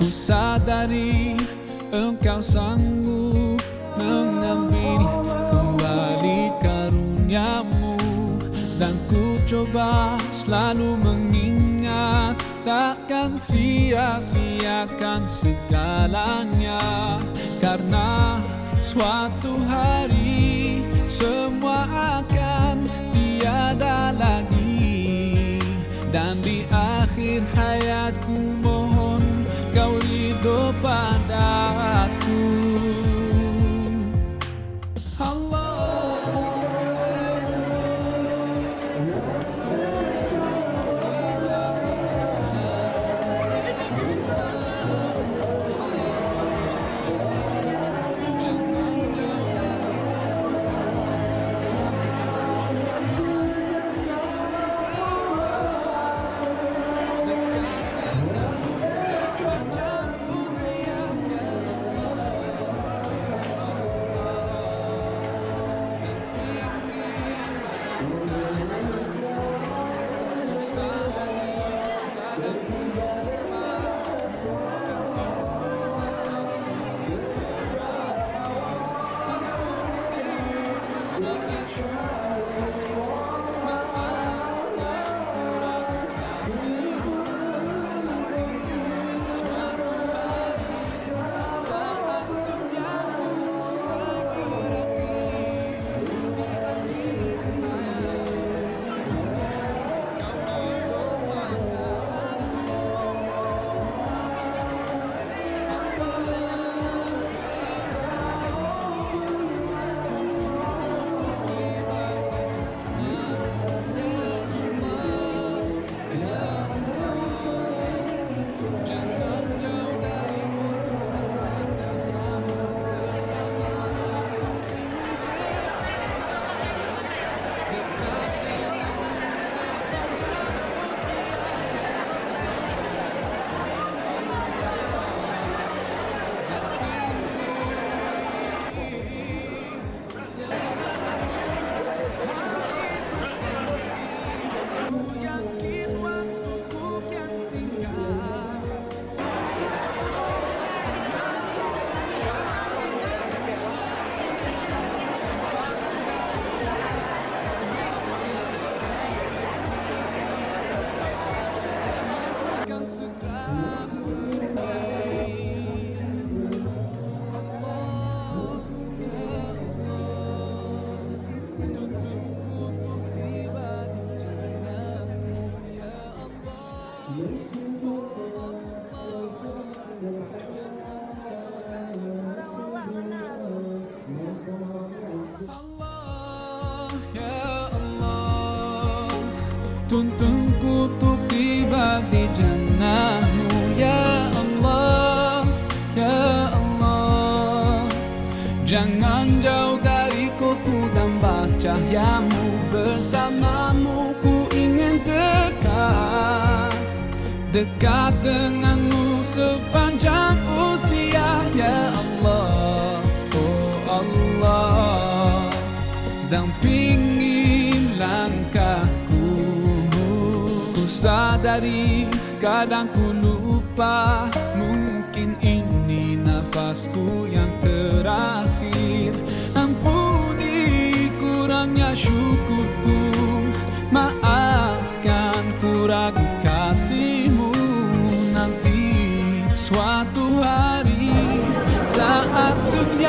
Ku sadari engkau sanggup mengambil kembali karuniamu, dan ku coba selalu mengingat takkan sia-siakan segalanya, karena suatu hari semua akan tiada lagi, dan di akhir hayatku mohon kau ridho padaku. Tuntunku untuk tiba di jannah-Mu, ya Allah, ya Allah. Jangan jauh dariku, ku tambah cahaya-Mu, bersamamu ku ingin dekat, dekat denganmu sepanjang usia, ya Allah, oh Allah. Dampingi langkahku, sadari kadang ku lupa, mungkin ini nafasku yang terakhir. Ampuni kurangnya syukurku, maafkan ku ragu kasih-Mu. Nanti suatu hari saat dunia